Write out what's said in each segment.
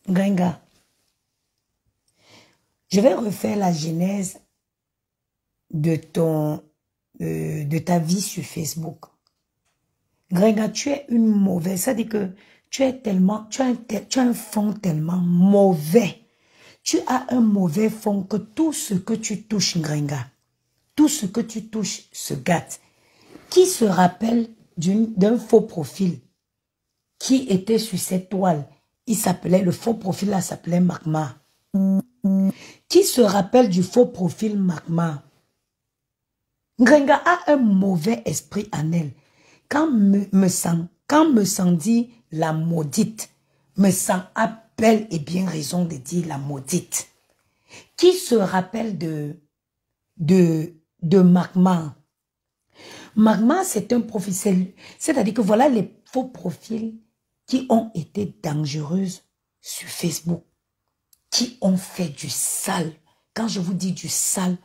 Gringa, je vais refaire la genèse de ta vie sur Facebook. Gringa, tu es une mauvaise, ça dit que tu as un fond tellement mauvais. Tu as un mauvais fond que tout ce que tu touches, Gringa, tout ce que tu touches se gâte. Qui se rappelle d'un faux profil qui était sur cette toile? Il s'appelait, le faux profil là s'appelait Magma. Qui se rappelle du faux profil Magma? Gringa a un mauvais esprit en elle. Quand me sent dit la maudite, me sent a bel et bien raison de dire la maudite. Qui se rappelle de Magma? Magma, c'est un profil, c'est-à-dire que voilà les faux profils qui ont été dangereuses sur Facebook, qui ont fait du sale. Quand je vous dis du sale,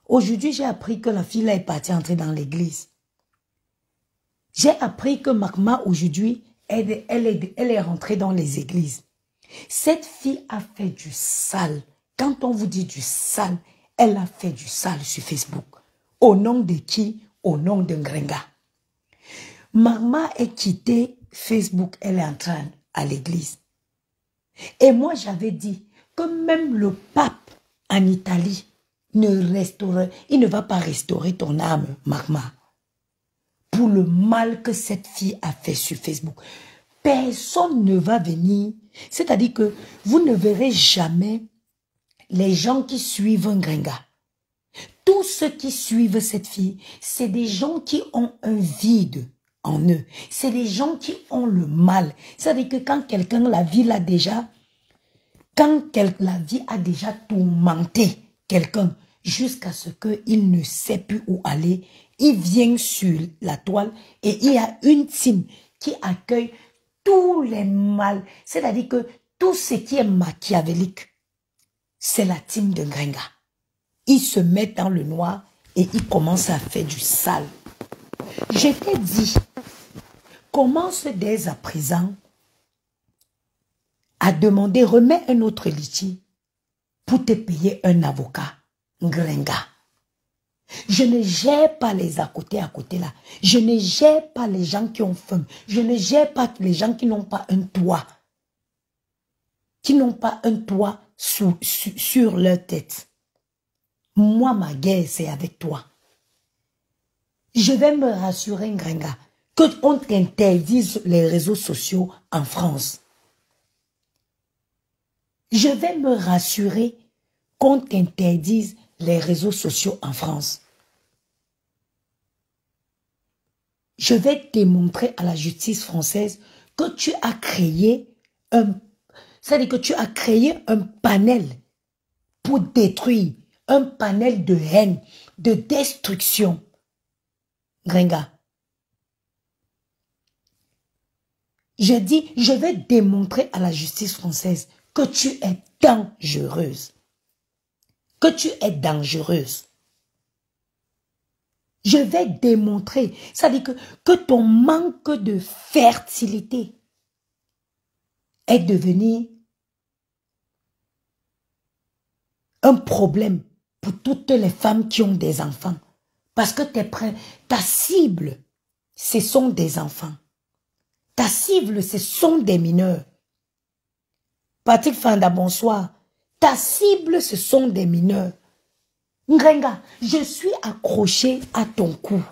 aujourd'hui j'ai appris que la fille là est partie entrer dans l'église. J'ai appris que Magma aujourd'hui, elle est rentrée dans les églises. Cette fille a fait du sale. Quand on vous dit du sale, elle a fait du sale sur Facebook. Au nom de qui? Au nom de Gringa. Magma est quittée Facebook, elle est entrée à l'église. Et moi j'avais dit que même le pape en Italie il ne va pas restaurer ton âme, Magma. Pour le mal que cette fille a fait sur Facebook. Personne ne va venir. C'est-à-dire que vous ne verrez jamais les gens qui suivent un Gringa. Tous ceux qui suivent cette fille, c'est des gens qui ont un vide en eux. C'est des gens qui ont le mal. C'est-à-dire que quand quelqu'un, la vie a déjà tourmenté quelqu'un jusqu'à ce qu'il ne sait plus où aller, il vient sur la toile et il y a une team qui accueille tous les mal. C'est-à-dire que tout ce qui est machiavélique, c'est la team de Gringa. Ils se mettent dans le noir et ils commencent à faire du sale. Je t'ai dit, commence dès à présent à demander, remets un autre litige pour te payer un avocat, Gringa. Je ne gère pas les à côté là. Je ne gère pas les gens qui ont faim. Je ne gère pas les gens qui n'ont pas un toit. Qui n'ont pas un toit sur leur tête. Moi, ma guerre, c'est avec toi. Je vais me rassurer, Gringa, qu'on t'interdise les réseaux sociaux en France. Je vais me rassurer qu'on t'interdise les réseaux sociaux en France. Je vais démontrer à la justice française que tu as créé c'est-à-dire que tu as créé un panel pour détruire, un panel de haine, de destruction. Gringa. Je dis, je vais démontrer à la justice française que tu es dangereuse. Que tu es dangereuse. Je vais démontrer, c'est-à-dire que ton manque de fertilité est devenu un problème pour toutes les femmes qui ont des enfants. Parce que ta cible, ce sont des enfants. Ta cible, ce sont des mineurs. Patrick Fanda, bonsoir. Ta cible, ce sont des mineurs. Ngrenga, je suis accroché à ton cou.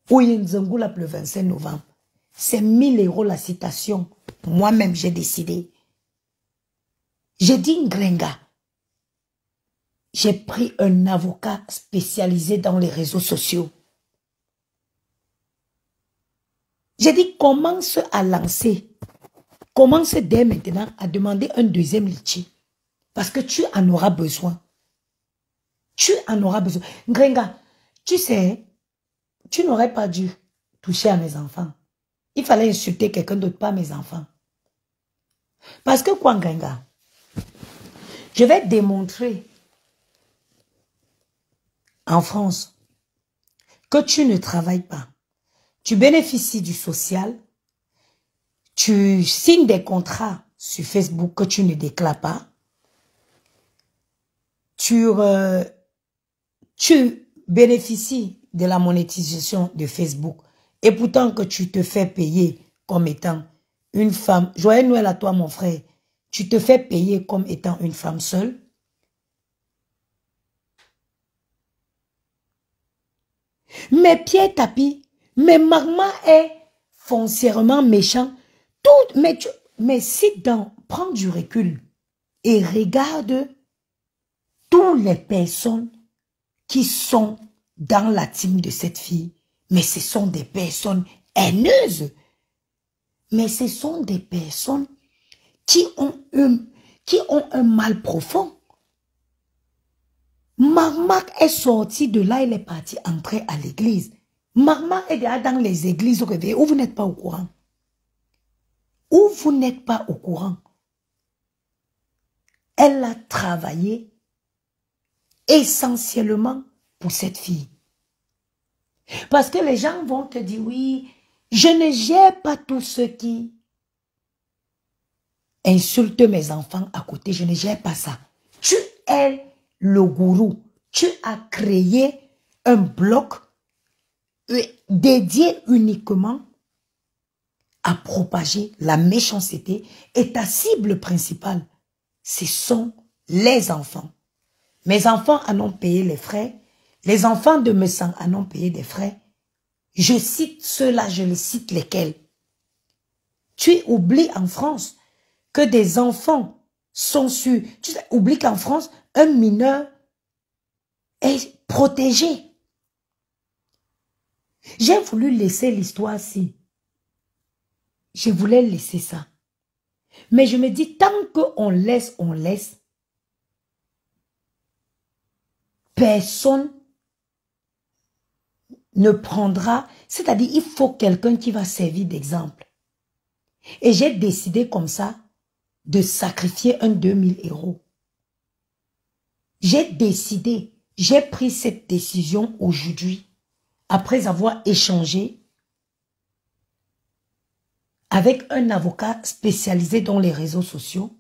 Oui, Nzangoula le 25 novembre. C'est 1000 € la citation. Moi-même, j'ai décidé. J'ai dit Ngrenga. J'ai pris un avocat spécialisé dans les réseaux sociaux. J'ai dit, commence à lancer. Commence dès maintenant à demander un deuxième litchi. Parce que tu en auras besoin. Tu en auras besoin. Ngrenga, tu sais, tu n'aurais pas dû toucher à mes enfants. Il fallait insulter quelqu'un d'autre, pas mes enfants. Parce que quoi, Ngrenga? Je vais démontrer en France que tu ne travailles pas. Tu bénéficies du social. Tu signes des contrats sur Facebook que tu ne déclares pas. Tu bénéficies de la monétisation de Facebook. Et pourtant que tu te fais payer comme étant une femme. Joyeux Noël à toi, mon frère. Tu te fais payer comme étant une femme seule. Mais Pierre Tapi, mais Magma est foncièrement méchant. Tout, mais sit down, prends du recul et regarde toutes les personnes qui sont dans la team de cette fille. Mais ce sont des personnes haineuses. Mais ce sont des personnes qui ont un mal profond. Marmac est sorti de là, il est parti entrer à l'église. Marmac est déjà dans les églises réveillées où vous n'êtes pas au courant. Où vous n'êtes pas au courant. Elle a travaillé essentiellement pour cette fille. Parce que les gens vont te dire, oui, je ne gère pas tous ceux qui insultent mes enfants à côté, je ne gère pas ça. Tu es le gourou. Tu as créé un bloc dédié uniquement à propager la méchanceté et ta cible principale, ce sont les enfants. Mes enfants en ont payé les frais. Les enfants de Messang en ont payé des frais. Je cite ceux-là, je les cite lesquels. Tu oublies en France que des enfants sont sur... Tu oublies qu'en France, un mineur est protégé. J'ai voulu laisser l'histoire-ci. Je voulais laisser ça. Mais je me dis, tant qu'on laisse, on laisse. Personne ne prendra, c'est-à-dire il faut quelqu'un qui va servir d'exemple. Et j'ai décidé comme ça de sacrifier un 2000 €. J'ai décidé, j'ai pris cette décision aujourd'hui, après avoir échangé avec un avocat spécialisé dans les réseaux sociaux.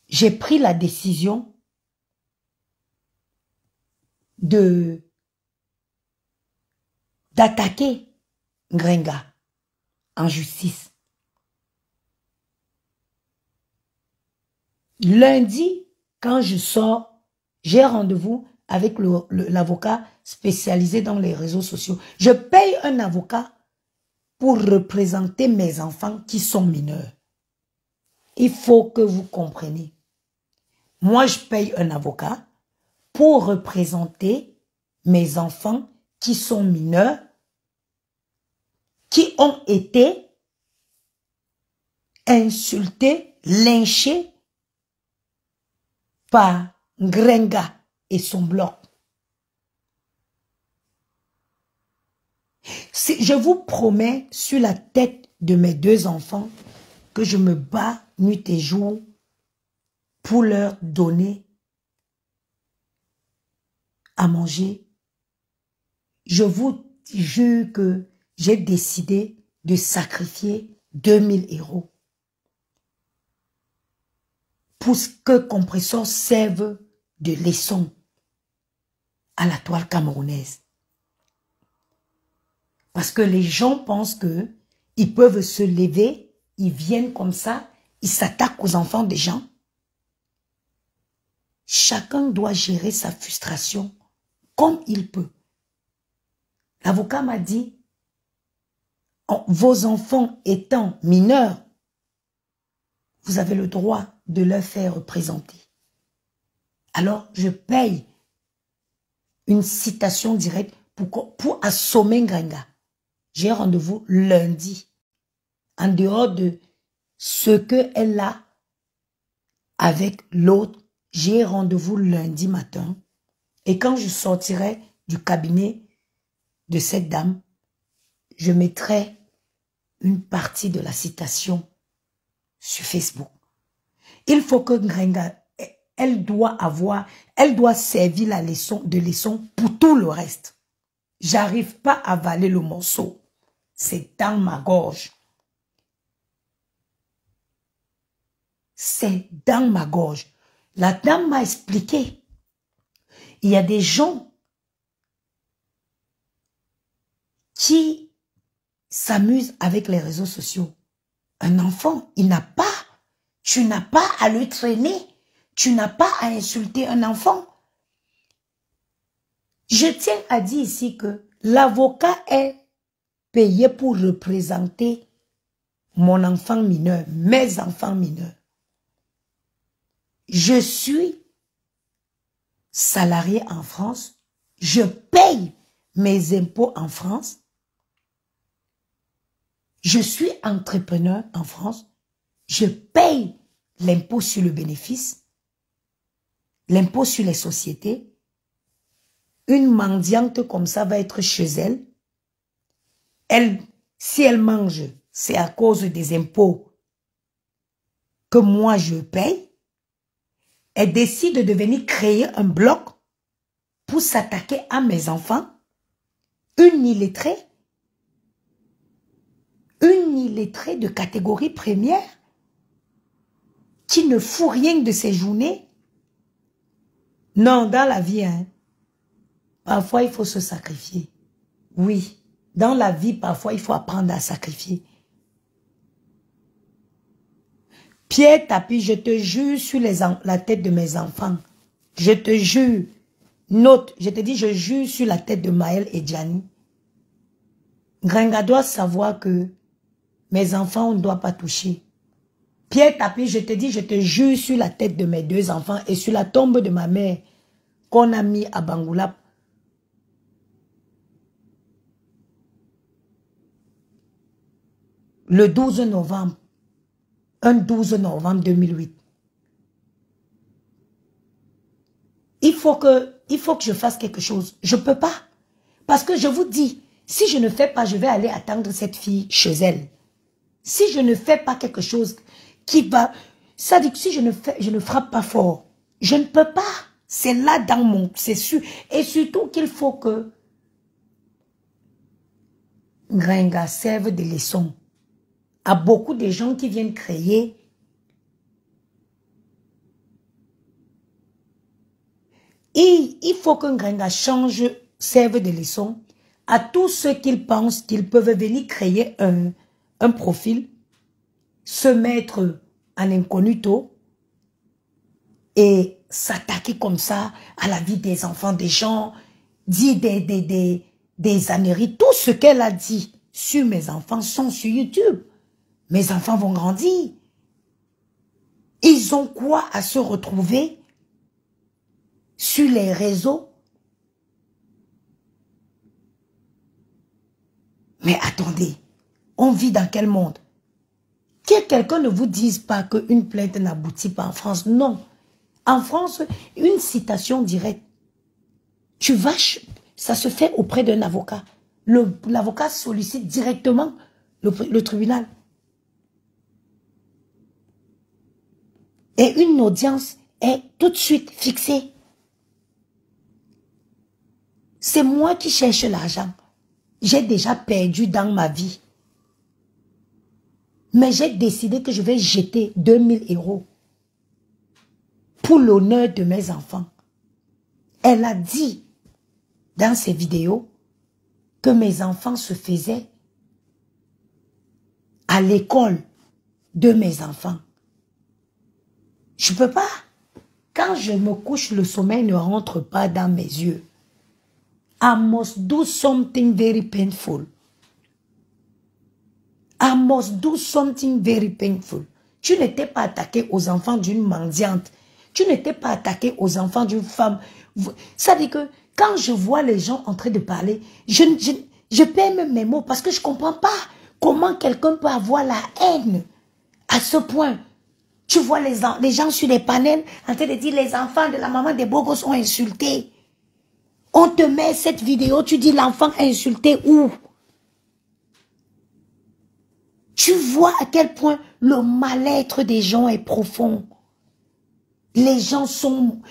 J'ai pris la décision d'attaquer Ngrenga en justice. Lundi, quand je sors, j'ai rendez-vous avec l'avocat spécialisé dans les réseaux sociaux. Je paye un avocat pour représenter mes enfants qui sont mineurs. Il faut que vous compreniez. Moi, je paye un avocat pour représenter mes enfants qui sont mineurs, qui ont été insultés, lynchés par Ngrenga et son bloc. Je vous promets sur la tête de mes deux enfants que je me bats nuit et jour pour leur donner à manger. Je vous jure que j'ai décidé de sacrifier 2000 € pour que Compressor serve de leçon à la toile camerounaise. Parce que les gens pensent que ils peuvent se lever, ils viennent comme ça, ils s'attaquent aux enfants des gens. Chacun doit gérer sa frustration comme il peut. L'avocat m'a dit, vos enfants étant mineurs, vous avez le droit de leur faire représenter. Alors, je paye une citation directe pour assommer Ngrenga. J'ai rendez-vous lundi. En dehors de ce qu'elle a avec l'autre, j'ai rendez-vous lundi matin. Et quand je sortirai du cabinet de cette dame, je mettrai une partie de la citation sur Facebook. Il faut que Ngrenga, elle doit servir la leçon de leçon pour tout le reste. J'arrive pas à avaler le morceau. C'est dans ma gorge. c'est dans ma gorge. La dame m'a expliqué. Il y a des gens qui s'amusent avec les réseaux sociaux. Un enfant, il n'a pas, tu n'as pas à le traîner, tu n'as pas à insulter un enfant. Je tiens à dire ici que l'avocat est payé pour représenter mon enfant mineur, mes enfants mineurs. Je suis salarié en France, je paye mes impôts en France, je suis entrepreneur en France, je paye l'impôt sur le bénéfice, l'impôt sur les sociétés. Une mendiante comme ça va être chez elle. Si elle mange, c'est à cause des impôts que moi je paye. Elle décide de venir créer un bloc pour s'attaquer à mes enfants. Une illettrée de catégorie première qui ne fout rien de ses journées. Non, dans la vie, hein, parfois il faut se sacrifier. Oui, dans la vie, parfois il faut apprendre à sacrifier. Pierre Tapi, je te jure sur la tête de mes enfants. Je te jure. Note, je te dis, je jure sur la tête de Maël et Gianni. Gringa doit savoir que mes enfants, on ne doit pas toucher. Pierre Tapi, je te dis, je te jure sur la tête de mes deux enfants et sur la tombe de ma mère qu'on a mis à Bangoulap. Le 12 novembre. Un 12 novembre 2008. Il faut que je fasse quelque chose. Je ne peux pas. Parce que je vous dis, si je ne fais pas, je vais aller attendre cette fille chez elle. Si je ne fais pas quelque chose qui va... Ça dit que si je ne frappe pas fort, je ne peux pas. C'est là dans mon... C'est sûr. Et surtout qu'il faut que Gringa serve de leçon à beaucoup de gens qui viennent créer. Et il faut qu'un Gringa change, serve de leçon à tous ceux qu'ils pensent qu'ils peuvent venir créer un profil, se mettre en incognito et s'attaquer comme ça à la vie des enfants des gens, dire des âneries. Tout ce qu'elle a dit sur mes enfants sont sur YouTube. Mes enfants vont grandir. Ils ont quoi à se retrouver sur les réseaux? Mais attendez, on vit dans quel monde? Que quelqu'un ne vous dise pas qu'une plainte n'aboutit pas en France. Non. En France, une citation directe. Tu vas, ça se fait auprès d'un avocat. L'avocat sollicite directement le tribunal. Et une audience est tout de suite fixée. C'est moi qui cherche l'argent. J'ai déjà perdu dans ma vie. Mais j'ai décidé que je vais jeter 2000 € pour l'honneur de mes enfants. Elle a dit dans ses vidéos que mes enfants se faisaient à l'école de mes enfants. Je ne peux pas. Quand je me couche, le sommeil ne rentre pas dans mes yeux. I must do something very painful. I must do something very painful. Tu n'étais pas attaqué aux enfants d'une mendiante. Tu n'étais pas attaqué aux enfants d'une femme. Ça dit que quand je vois les gens en train de parler, je perds même mes mots parce que je ne comprends pas comment quelqu'un peut avoir la haine à ce point. Tu vois les gens sur les panels en train de dire les enfants de la maman des Bogos sont insultés. On te met cette vidéo, tu dis l'enfant insulté où? Tu vois à quel point le mal-être des gens est profond. Les gens sont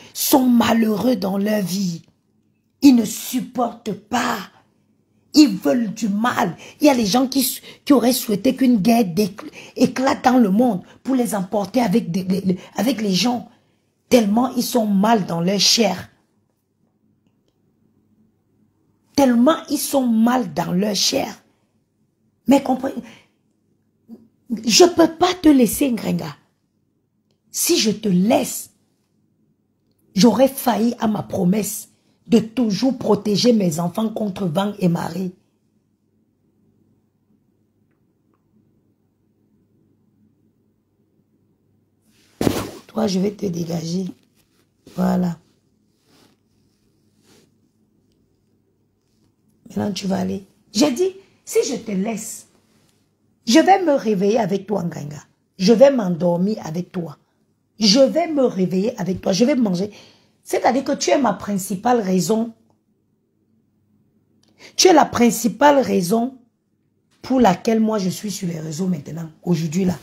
malheureux dans leur vie. Ils ne supportent pas. Ils veulent du mal. Il y a les gens qui auraient souhaité qu'une guerre éclate dans le monde pour les emporter avec les gens. Tellement ils sont mal dans leur chair. Tellement ils sont mal dans leur chair. Mais comprenez, je ne peux pas te laisser, Ngrenga. Si je te laisse, j'aurais failli à ma promesse de toujours protéger mes enfants contre vent et marée. Toi, je vais te dégager. Voilà. Maintenant, tu vas aller. J'ai dit, si je te laisse, je vais me réveiller avec toi, Ngrenga. Je vais m'endormir avec toi. Je vais me réveiller avec toi. Je vais manger. C'est-à-dire que tu es ma principale raison. Tu es la principale raison pour laquelle moi je suis sur les réseaux maintenant. Aujourd'hui là.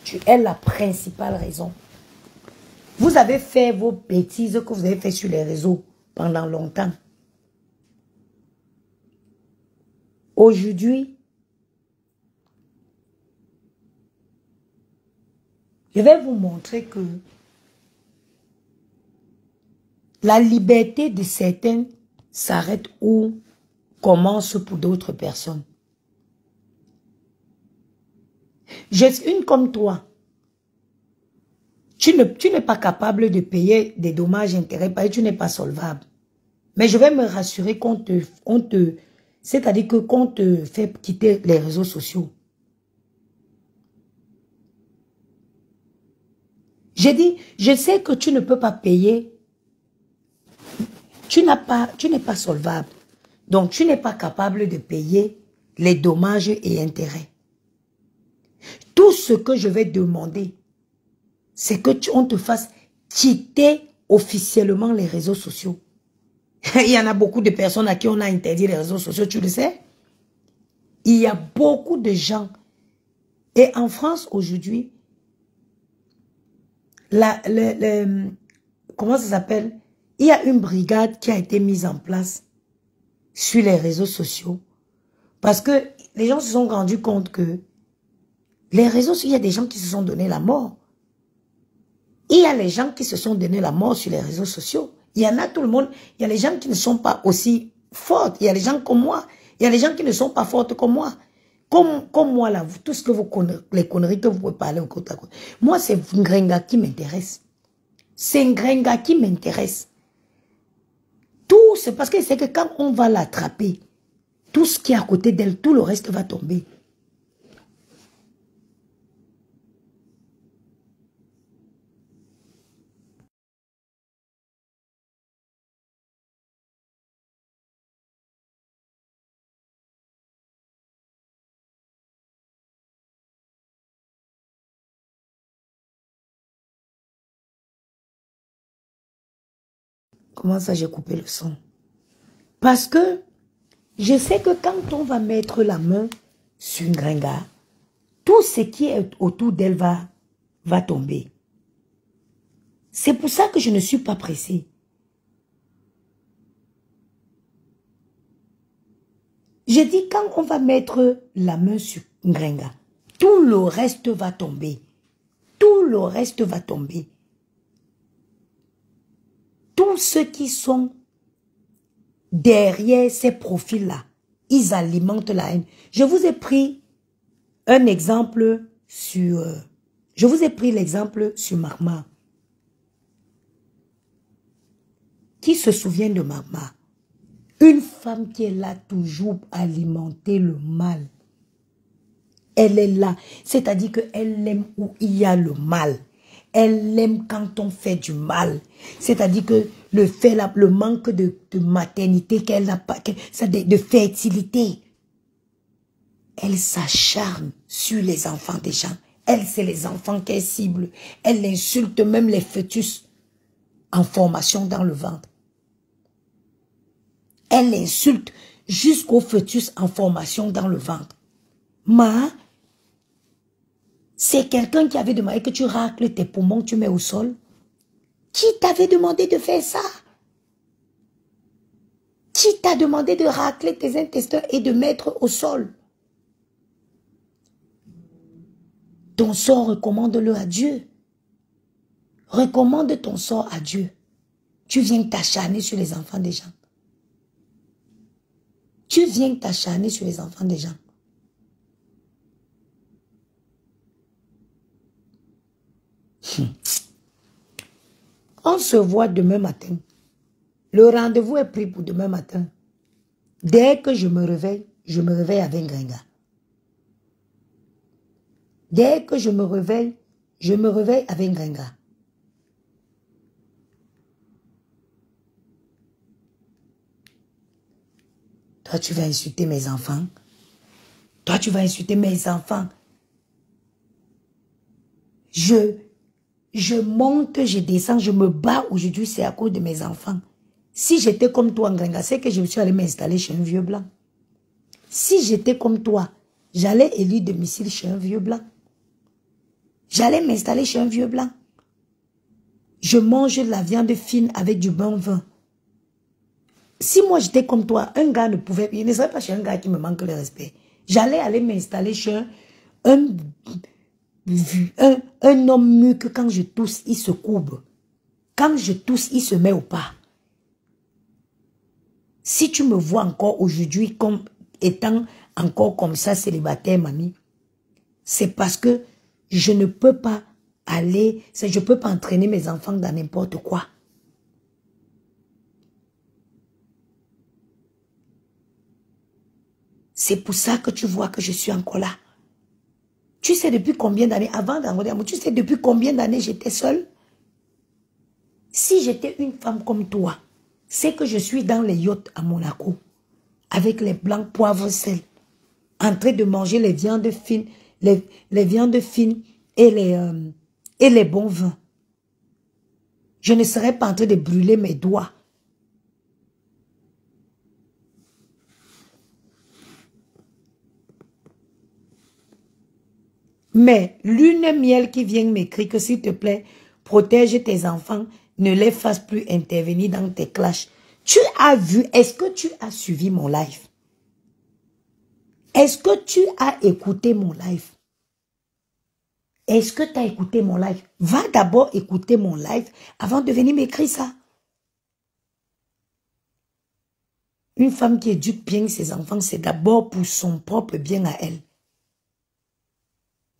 Tu es la principale raison. Vous avez fait vos bêtises que vous avez fait sur les réseaux pendant longtemps. Aujourd'hui, je vais vous montrer que la liberté de certains s'arrête ou commence pour d'autres personnes. Une comme toi, tu n'es pas capable de payer des dommages et intérêts parce que tu n'es pas solvable. Mais je vais me rassurer c'est-à-dire que qu'on te fait quitter les réseaux sociaux. J'ai dit, je sais que tu ne peux pas payer. Tu n'es pas solvable. Donc, tu n'es pas capable de payer les dommages et intérêts. Tout ce que je vais demander, c'est que on te fasse quitter officiellement les réseaux sociaux. Il y en a beaucoup de personnes à qui on a interdit les réseaux sociaux, tu le sais. Il y a beaucoup de gens. Et en France, aujourd'hui, comment ça s'appelle? Il y a une brigade qui a été mise en place sur les réseaux sociaux. Parce que les gens se sont rendus compte que les réseaux sociaux, il y a des gens qui se sont donné la mort. Il y a les gens qui se sont donné la mort sur les réseaux sociaux. Il y en a tout le monde. Il y a les gens qui ne sont pas aussi fortes. Il y a les gens comme moi. Il y a les gens qui ne sont pas fortes comme moi. Comme moi, là, tout ce que les conneries que vous pouvez parler au côté à côté. Moi, c'est Ngrenga qui m'intéresse. C'est Ngrenga qui m'intéresse. Tout, c'est parce que c'est que quand on va l'attraper, tout ce qui est à côté d'elle, tout le reste va tomber. Comment ça, j'ai coupé le son? Parce que je sais que quand on va mettre la main sur Ngrenga, tout ce qui est autour d'elle va tomber. C'est pour ça que je ne suis pas pressée. Je dis quand on va mettre la main sur Ngrenga, tout le reste va tomber. Tout le reste va tomber. Tous ceux qui sont derrière ces profils-là, ils alimentent la haine. Je vous ai pris un exemple sur... je vous ai pris l'exemple sur Marma. Qui se souvient de Marma? Une femme qui est là toujours alimenter le mal. Elle est là. C'est-à-dire qu'elle aime où il y a le mal. Elle aime quand on fait du mal. C'est-à-dire que le manque de maternité qu'elle n'a pas, de fertilité. Elle s'acharne sur les enfants des gens. Elle, c'est les enfants qu'elle cible. Elle insulte même les fœtus en formation dans le ventre. Elle insulte jusqu'au fœtus en formation dans le ventre. C'est quelqu'un qui avait demandé que tu racles tes poumons, tu mets au sol. Qui t'avait demandé de faire ça? Qui Qui t'a demandé de racler tes intestins et de mettre au sol? Ton sort, recommande-le à Dieu. Recommande ton sort à Dieu. Tu viens t'acharner sur les enfants des gens. Tu viens t'acharner sur les enfants des gens. On se voit demain matin. Le rendez-vous est pris pour demain matin. Dès que je me réveille avec Gringa. Dès que je me réveille avec Gringa. Toi, tu vas insulter mes enfants. Toi, tu vas insulter mes enfants. Je monte, je descends, je me bats aujourd'hui, c'est à cause de mes enfants. Si j'étais comme toi, Gringa, c'est que je me suis allé m'installer chez un vieux blanc. Si j'étais comme toi, j'allais élire domicile chez un vieux blanc. J'allais m'installer chez un vieux blanc. Je mange la viande fine avec du bon vin. Si moi j'étais comme toi, un gars ne pouvait... Il ne serait pas chez un gars qui me manque le respect. J'allais aller m'installer chez un homme mu que quand je tousse, il se courbe. Quand je tousse, il se met au pas. Si tu me vois encore aujourd'hui comme étant encore comme ça célibataire, mamie, c'est parce que je ne peux pas aller, je ne peux pas entraîner mes enfants dans n'importe quoi. C'est pour ça que tu vois que je suis encore là. Tu sais depuis combien d'années, avant d'envoyer amour, tu sais depuis combien d'années j'étais seule? Si j'étais une femme comme toi, c'est que je suis dans les yachts à Monaco, avec les blancs poivre sel, en train de manger les viandes fines, les viandes fines et les bons vins. Je ne serais pas en train de brûler mes doigts. Mais lune miel qui vient m'écrire que s'il te plaît, protège tes enfants, ne les fasse plus intervenir dans tes clashs. Tu as vu, est-ce que tu as suivi mon live? Est-ce que tu as écouté mon live? Est-ce que tu as écouté mon live? Va d'abord écouter mon live avant de venir m'écrire ça. Une femme qui éduque bien ses enfants, c'est d'abord pour son propre bien à elle.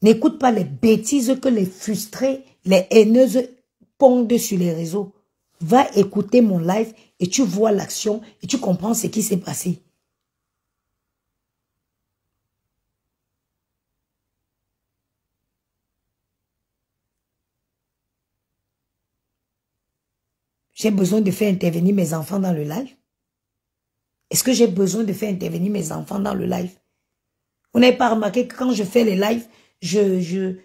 N'écoute pas les bêtises que les frustrés, les haineuses pondent sur les réseaux. Va écouter mon live et tu vois l'action et tu comprends ce qui s'est passé. J'ai besoin de faire intervenir mes enfants dans le live? Est-ce que j'ai besoin de faire intervenir mes enfants dans le live? Vous n'avez pas remarqué que quand je fais les lives, je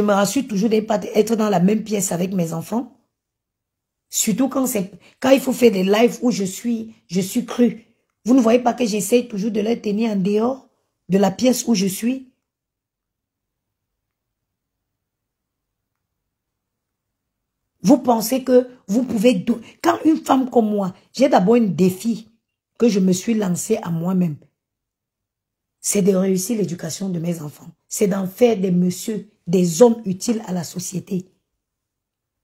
me rassure toujours de ne pas être dans la même pièce avec mes enfants. Surtout quand il faut faire des lives où je suis crue. Vous ne voyez pas que j'essaie toujours de les tenir en dehors de la pièce où je suis? Vous pensez que vous pouvez... Quand une femme comme moi, j'ai d'abord un défi que je me suis lancé à moi-même. C'est de réussir l'éducation de mes enfants. C'est d'en faire des messieurs, des hommes utiles à la société.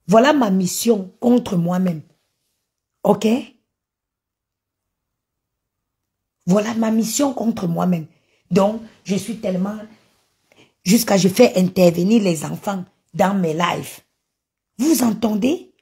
Voilà ma mission contre moi-même. OK? Voilà ma mission contre moi-même. Donc, je suis tellement... Jusqu'à je fais intervenir les enfants dans mes lives. Vous entendez?